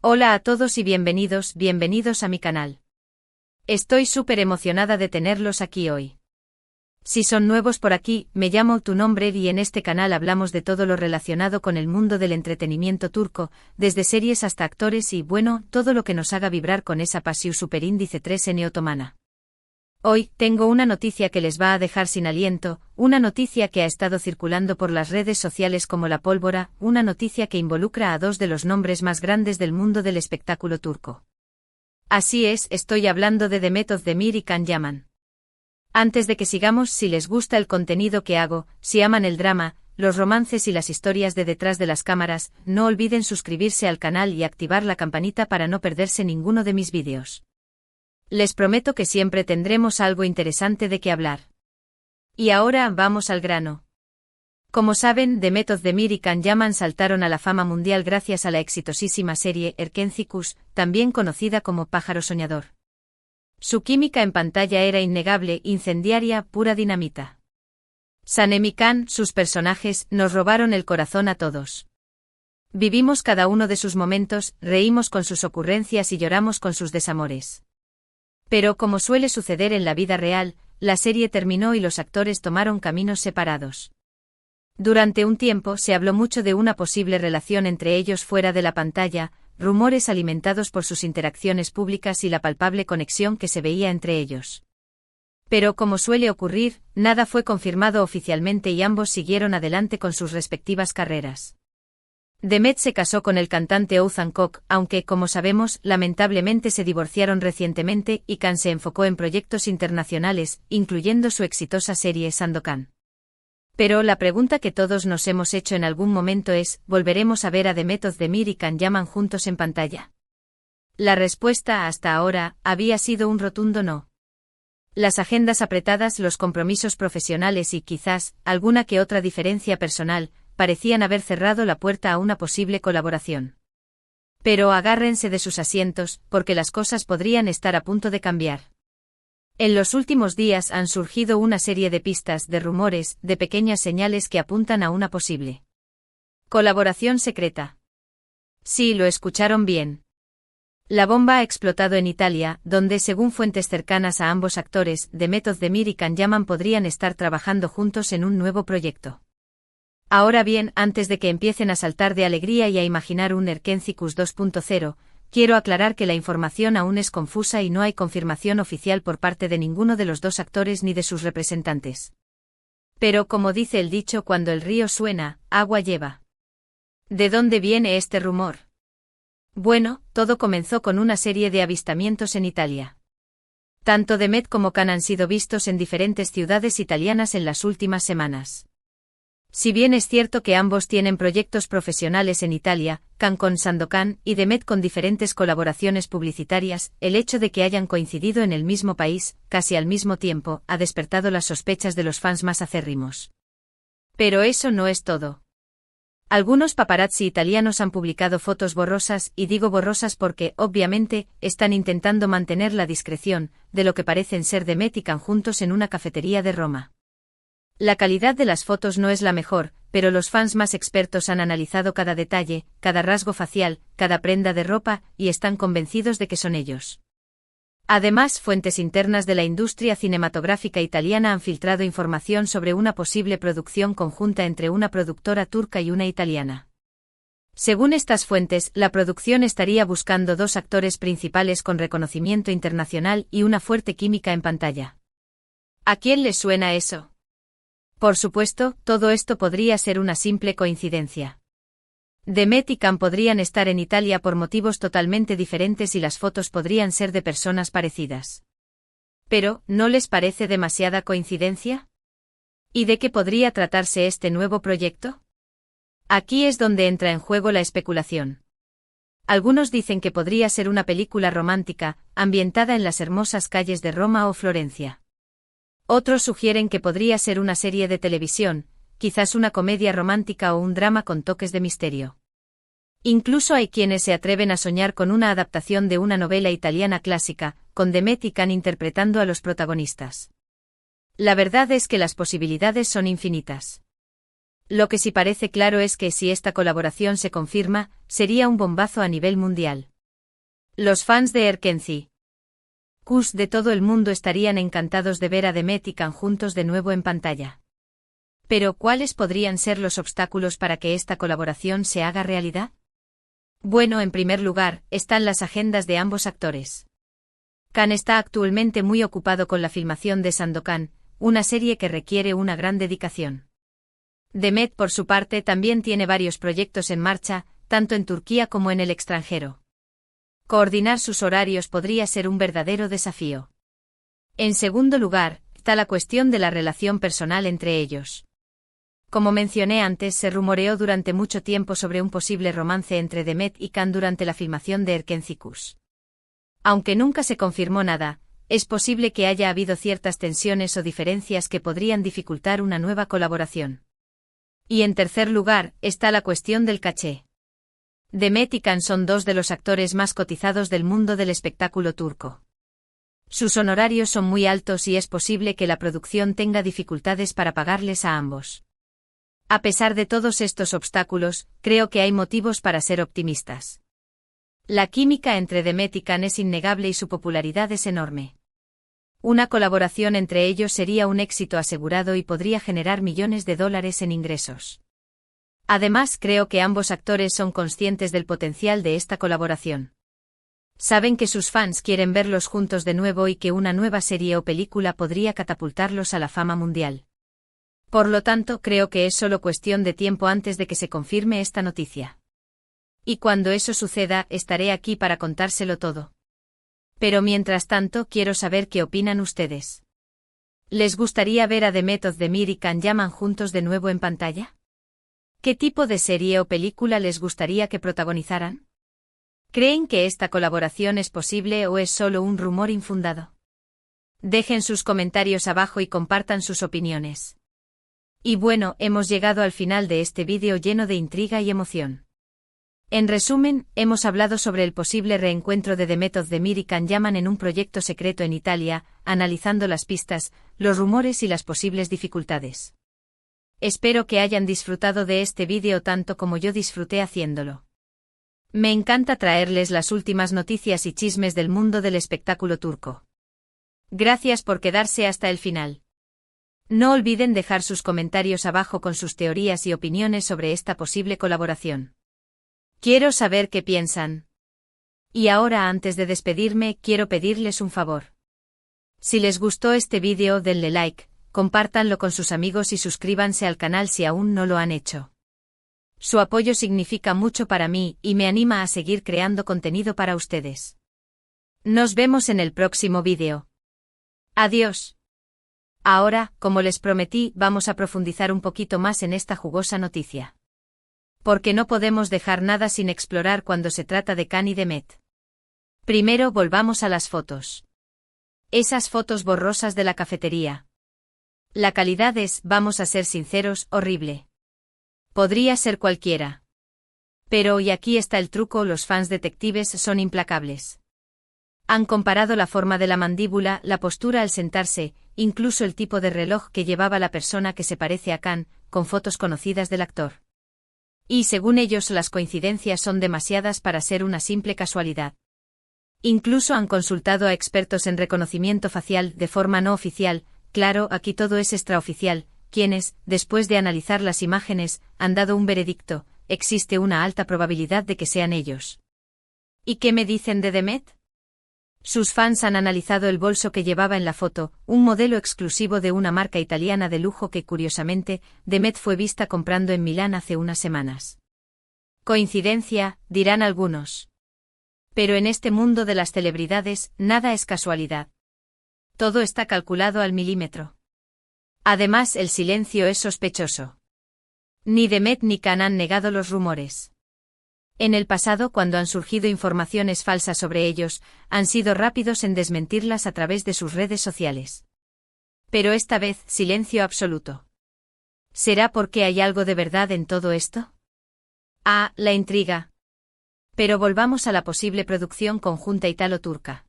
Hola a todos y bienvenidos a mi canal. Estoy súper emocionada de tenerlos aquí hoy. Si son nuevos por aquí, me llamo Tu Nombre y en este canal hablamos de todo lo relacionado con el mundo del entretenimiento turco, desde series hasta actores y, bueno, todo lo que nos haga vibrar con esa pasión superíndice 3N otomana. Hoy, tengo una noticia que les va a dejar sin aliento, una noticia que ha estado circulando por las redes sociales como la pólvora, una noticia que involucra a dos de los nombres más grandes del mundo del espectáculo turco. Así es, estoy hablando de Demet Özdemir y Can Yaman. Antes de que sigamos, si les gusta el contenido que hago, si aman el drama, los romances y las historias de detrás de las cámaras, no olviden suscribirse al canal y activar la campanita para no perderse ninguno de mis vídeos. Les prometo que siempre tendremos algo interesante de qué hablar. Y ahora vamos al grano. Como saben, Demet Özdemir y Can Yaman saltaron a la fama mundial gracias a la exitosísima serie Erkenci, también conocida como Pájaro Soñador. Su química en pantalla era innegable, incendiaria, pura dinamita. Sanem y Can, sus personajes, nos robaron el corazón a todos. Vivimos cada uno de sus momentos, reímos con sus ocurrencias y lloramos con sus desamores. Pero como suele suceder en la vida real, la serie terminó y los actores tomaron caminos separados. Durante un tiempo se habló mucho de una posible relación entre ellos fuera de la pantalla, rumores alimentados por sus interacciones públicas y la palpable conexión que se veía entre ellos. Pero como suele ocurrir, nada fue confirmado oficialmente y ambos siguieron adelante con sus respectivas carreras. Demet se casó con el cantante Oğuzhan Koç, aunque, como sabemos, lamentablemente se divorciaron recientemente y Can se enfocó en proyectos internacionales, incluyendo su exitosa serie Sandokan. Pero la pregunta que todos nos hemos hecho en algún momento es, ¿volveremos a ver a Demet Özdemir y Can Yaman juntos en pantalla? La respuesta hasta ahora había sido un rotundo no. Las agendas apretadas, los compromisos profesionales y, quizás, alguna que otra diferencia personal, parecían haber cerrado la puerta a una posible colaboración. Pero agárrense de sus asientos, porque las cosas podrían estar a punto de cambiar. En los últimos días han surgido una serie de pistas, de rumores, de pequeñas señales que apuntan a una posible colaboración secreta. Sí, lo escucharon bien. La bomba ha explotado en Italia, donde, según fuentes cercanas a ambos actores, Demet Özdemir y Can Yaman podrían estar trabajando juntos en un nuevo proyecto. Ahora bien, antes de que empiecen a saltar de alegría y a imaginar un Erkenci 2.0, quiero aclarar que la información aún es confusa y no hay confirmación oficial por parte de ninguno de los dos actores ni de sus representantes. Pero como dice el dicho, cuando el río suena, agua lleva. ¿De dónde viene este rumor? Bueno, todo comenzó con una serie de avistamientos en Italia. Tanto Demet como Can han sido vistos en diferentes ciudades italianas en las últimas semanas. Si bien es cierto que ambos tienen proyectos profesionales en Italia, Can con Sandokan y Demet con diferentes colaboraciones publicitarias, el hecho de que hayan coincidido en el mismo país, casi al mismo tiempo, ha despertado las sospechas de los fans más acérrimos. Pero eso no es todo. Algunos paparazzi italianos han publicado fotos borrosas, y digo borrosas porque, obviamente, están intentando mantener la discreción, de lo que parecen ser Demet y Can juntos en una cafetería de Roma. La calidad de las fotos no es la mejor, pero los fans más expertos han analizado cada detalle, cada rasgo facial, cada prenda de ropa, y están convencidos de que son ellos. Además, fuentes internas de la industria cinematográfica italiana han filtrado información sobre una posible producción conjunta entre una productora turca y una italiana. Según estas fuentes, la producción estaría buscando dos actores principales con reconocimiento internacional y una fuerte química en pantalla. ¿A quién le suena eso? Por supuesto, todo esto podría ser una simple coincidencia. Demet y Can podrían estar en Italia por motivos totalmente diferentes y las fotos podrían ser de personas parecidas. Pero, ¿no les parece demasiada coincidencia? ¿Y de qué podría tratarse este nuevo proyecto? Aquí es donde entra en juego la especulación. Algunos dicen que podría ser una película romántica, ambientada en las hermosas calles de Roma o Florencia. Otros sugieren que podría ser una serie de televisión, quizás una comedia romántica o un drama con toques de misterio. Incluso hay quienes se atreven a soñar con una adaptación de una novela italiana clásica, con Demet y Can interpretando a los protagonistas. La verdad es que las posibilidades son infinitas. Lo que sí parece claro es que si esta colaboración se confirma, sería un bombazo a nivel mundial. Los fans de Erkenci Kuş de todo el mundo estarían encantados de ver a Demet y Can juntos de nuevo en pantalla. Pero, ¿cuáles podrían ser los obstáculos para que esta colaboración se haga realidad? Bueno, en primer lugar, están las agendas de ambos actores. Can está actualmente muy ocupado con la filmación de Sandokan, una serie que requiere una gran dedicación. Demet, por su parte, también tiene varios proyectos en marcha, tanto en Turquía como en el extranjero. Coordinar sus horarios podría ser un verdadero desafío. En segundo lugar, está la cuestión de la relación personal entre ellos. Como mencioné antes, se rumoreó durante mucho tiempo sobre un posible romance entre Demet y Can durante la filmación de Erkenci Kuş. Aunque nunca se confirmó nada, es posible que haya habido ciertas tensiones o diferencias que podrían dificultar una nueva colaboración. Y en tercer lugar, está la cuestión del caché. Demet y Can son dos de los actores más cotizados del mundo del espectáculo turco. Sus honorarios son muy altos y es posible que la producción tenga dificultades para pagarles a ambos. A pesar de todos estos obstáculos, creo que hay motivos para ser optimistas. La química entre Demet y Can es innegable y su popularidad es enorme. Una colaboración entre ellos sería un éxito asegurado y podría generar millones de dólares en ingresos. Además, creo que ambos actores son conscientes del potencial de esta colaboración. Saben que sus fans quieren verlos juntos de nuevo y que una nueva serie o película podría catapultarlos a la fama mundial. Por lo tanto, creo que es solo cuestión de tiempo antes de que se confirme esta noticia. Y cuando eso suceda, estaré aquí para contárselo todo. Pero mientras tanto, quiero saber qué opinan ustedes. ¿Les gustaría ver a Demet Özdemir y Can Yaman juntos de nuevo en pantalla? ¿Qué tipo de serie o película les gustaría que protagonizaran? ¿Creen que esta colaboración es posible o es solo un rumor infundado? Dejen sus comentarios abajo y compartan sus opiniones. Y bueno, hemos llegado al final de este vídeo lleno de intriga y emoción. En resumen, hemos hablado sobre el posible reencuentro de Demet Özdemir y Can Yaman en un proyecto secreto en Italia, analizando las pistas, los rumores y las posibles dificultades. Espero que hayan disfrutado de este vídeo tanto como yo disfruté haciéndolo. Me encanta traerles las últimas noticias y chismes del mundo del espectáculo turco. Gracias por quedarse hasta el final. No olviden dejar sus comentarios abajo con sus teorías y opiniones sobre esta posible colaboración. Quiero saber qué piensan. Y ahora, antes de despedirme, quiero pedirles un favor. Si les gustó este vídeo, denle like, compártanlo con sus amigos y suscríbanse al canal si aún no lo han hecho. Su apoyo significa mucho para mí y me anima a seguir creando contenido para ustedes. Nos vemos en el próximo vídeo. Adiós. Ahora, como les prometí, vamos a profundizar un poquito más en esta jugosa noticia. Porque no podemos dejar nada sin explorar cuando se trata de Can y Demet. Primero volvamos a las fotos. Esas fotos borrosas de la cafetería. La calidad es, vamos a ser sinceros, horrible. Podría ser cualquiera. Pero, y aquí está el truco, los fans detectives son implacables. Han comparado la forma de la mandíbula, la postura al sentarse, incluso el tipo de reloj que llevaba la persona que se parece a Can, con fotos conocidas del actor. Y según ellos, las coincidencias son demasiadas para ser una simple casualidad. Incluso han consultado a expertos en reconocimiento facial de forma no oficial. Claro, aquí todo es extraoficial, quienes, después de analizar las imágenes, han dado un veredicto: existe una alta probabilidad de que sean ellos. ¿Y qué me dicen de Demet? Sus fans han analizado el bolso que llevaba en la foto, un modelo exclusivo de una marca italiana de lujo que, curiosamente, Demet fue vista comprando en Milán hace unas semanas. ¿Coincidencia?, dirán algunos. Pero en este mundo de las celebridades, nada es casualidad. Todo está calculado al milímetro. Además, el silencio es sospechoso. Ni Demet ni Can han negado los rumores. En el pasado, cuando han surgido informaciones falsas sobre ellos, han sido rápidos en desmentirlas a través de sus redes sociales. Pero esta vez, silencio absoluto. ¿Será porque hay algo de verdad en todo esto? Ah, la intriga. Pero volvamos a la posible producción conjunta italo-turca.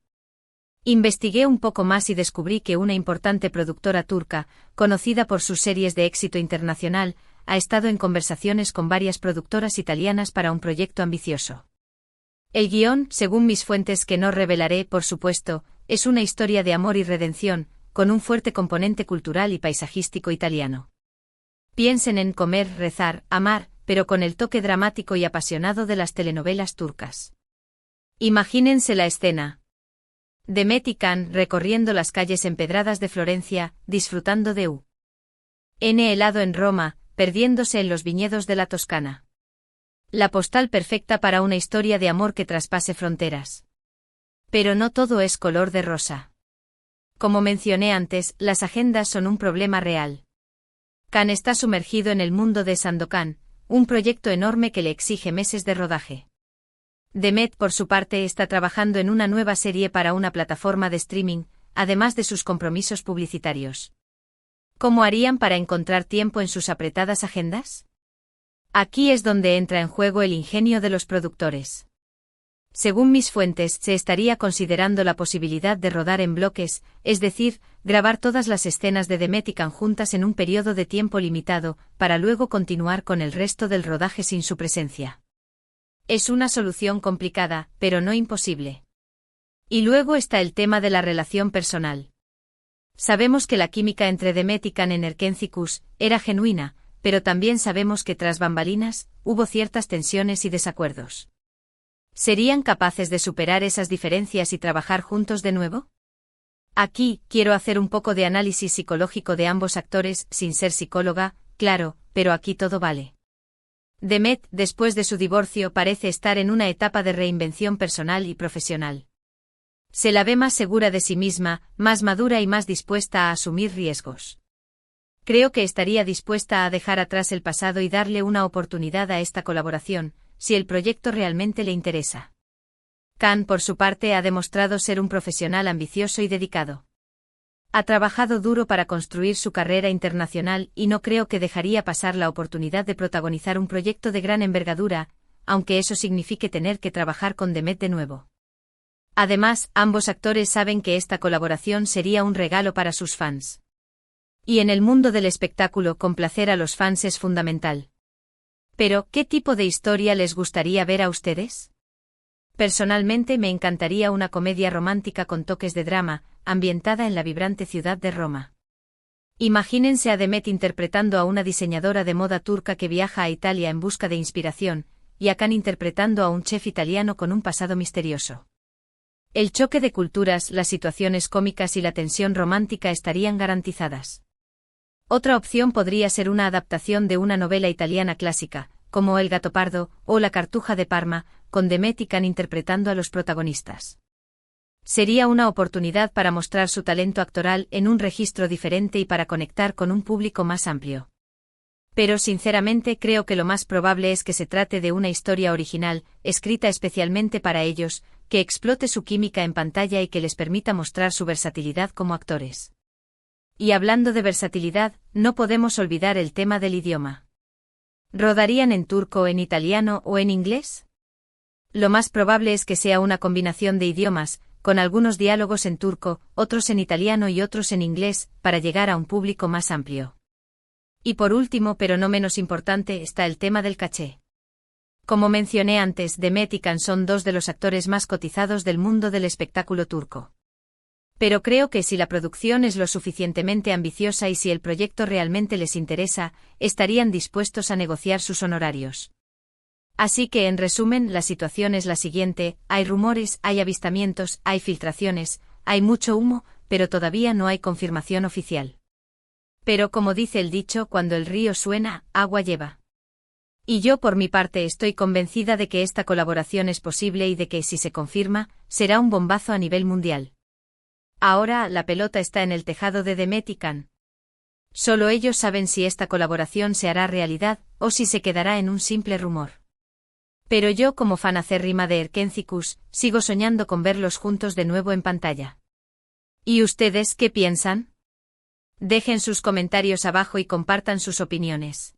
Investigué un poco más y descubrí que una importante productora turca, conocida por sus series de éxito internacional, ha estado en conversaciones con varias productoras italianas para un proyecto ambicioso. El guión, según mis fuentes que no revelaré, por supuesto, es una historia de amor y redención, con un fuerte componente cultural y paisajístico italiano. Piensen en comer, rezar, amar, pero con el toque dramático y apasionado de las telenovelas turcas. Imagínense la escena. Demet y Can recorriendo las calles empedradas de Florencia, disfrutando de un helado en Roma, perdiéndose en los viñedos de la Toscana. La postal perfecta para una historia de amor que traspase fronteras. Pero no todo es color de rosa. Como mencioné antes, las agendas son un problema real. Can está sumergido en el mundo de Sandokan, un proyecto enorme que le exige meses de rodaje. Demet, por su parte, está trabajando en una nueva serie para una plataforma de streaming, además de sus compromisos publicitarios. ¿Cómo harían para encontrar tiempo en sus apretadas agendas? Aquí es donde entra en juego el ingenio de los productores. Según mis fuentes, se estaría considerando la posibilidad de rodar en bloques, es decir, grabar todas las escenas de Demet y Can juntas en un periodo de tiempo limitado, para luego continuar con el resto del rodaje sin su presencia. Es una solución complicada, pero no imposible. Y luego está el tema de la relación personal. Sabemos que la química entre Demet y Can en Erkencikus era genuina, pero también sabemos que tras bambalinas, hubo ciertas tensiones y desacuerdos. ¿Serían capaces de superar esas diferencias y trabajar juntos de nuevo? Aquí, quiero hacer un poco de análisis psicológico de ambos actores, sin ser psicóloga, claro, pero aquí todo vale. Demet, después de su divorcio, parece estar en una etapa de reinvención personal y profesional. Se la ve más segura de sí misma, más madura y más dispuesta a asumir riesgos. Creo que estaría dispuesta a dejar atrás el pasado y darle una oportunidad a esta colaboración, si el proyecto realmente le interesa. Can, por su parte, ha demostrado ser un profesional ambicioso y dedicado. Ha trabajado duro para construir su carrera internacional y no creo que dejaría pasar la oportunidad de protagonizar un proyecto de gran envergadura, aunque eso signifique tener que trabajar con Demet de nuevo. Además, ambos actores saben que esta colaboración sería un regalo para sus fans. Y en el mundo del espectáculo, complacer a los fans es fundamental. Pero, ¿qué tipo de historia les gustaría ver a ustedes? Personalmente me encantaría una comedia romántica con toques de drama, ambientada en la vibrante ciudad de Roma. Imagínense a Demet interpretando a una diseñadora de moda turca que viaja a Italia en busca de inspiración, y a Can interpretando a un chef italiano con un pasado misterioso. El choque de culturas, las situaciones cómicas y la tensión romántica estarían garantizadas. Otra opción podría ser una adaptación de una novela italiana clásica, como El Gattopardo o La Cartuja de Parma, con Demet y Can interpretando a los protagonistas. Sería una oportunidad para mostrar su talento actoral en un registro diferente y para conectar con un público más amplio. Pero sinceramente creo que lo más probable es que se trate de una historia original, escrita especialmente para ellos, que explote su química en pantalla y que les permita mostrar su versatilidad como actores. Y hablando de versatilidad, no podemos olvidar el tema del idioma. ¿Rodarían en turco, en italiano o en inglés? Lo más probable es que sea una combinación de idiomas, con algunos diálogos en turco, otros en italiano y otros en inglés, para llegar a un público más amplio. Y por último, pero no menos importante, está el tema del caché. Como mencioné antes, Demet y Can son dos de los actores más cotizados del mundo del espectáculo turco. Pero creo que si la producción es lo suficientemente ambiciosa y si el proyecto realmente les interesa, estarían dispuestos a negociar sus honorarios. Así que, en resumen, la situación es la siguiente: hay rumores, hay avistamientos, hay filtraciones, hay mucho humo, pero todavía no hay confirmación oficial. Pero como dice el dicho, cuando el río suena, agua lleva. Y yo por mi parte estoy convencida de que esta colaboración es posible y de que, si se confirma, será un bombazo a nivel mundial. Ahora, la pelota está en el tejado de Demet y Can. Solo ellos saben si esta colaboración se hará realidad, o si se quedará en un simple rumor. Pero yo, como fan acérrima de Erkencikus, sigo soñando con verlos juntos de nuevo en pantalla. ¿Y ustedes qué piensan? Dejen sus comentarios abajo y compartan sus opiniones.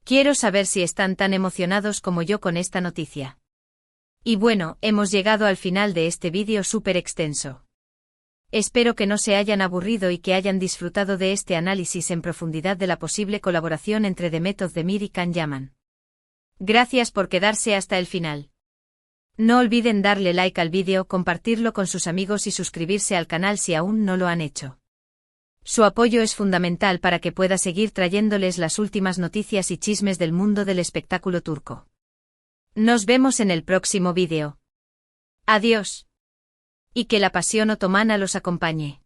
Quiero saber si están tan emocionados como yo con esta noticia. Y bueno, hemos llegado al final de este vídeo súper extenso. Espero que no se hayan aburrido y que hayan disfrutado de este análisis en profundidad de la posible colaboración entre Demet Özdemir y Can Yaman. Gracias por quedarse hasta el final. No olviden darle like al vídeo, compartirlo con sus amigos y suscribirse al canal si aún no lo han hecho. Su apoyo es fundamental para que pueda seguir trayéndoles las últimas noticias y chismes del mundo del espectáculo turco. Nos vemos en el próximo vídeo. Adiós. Y que la pasión otomana los acompañe.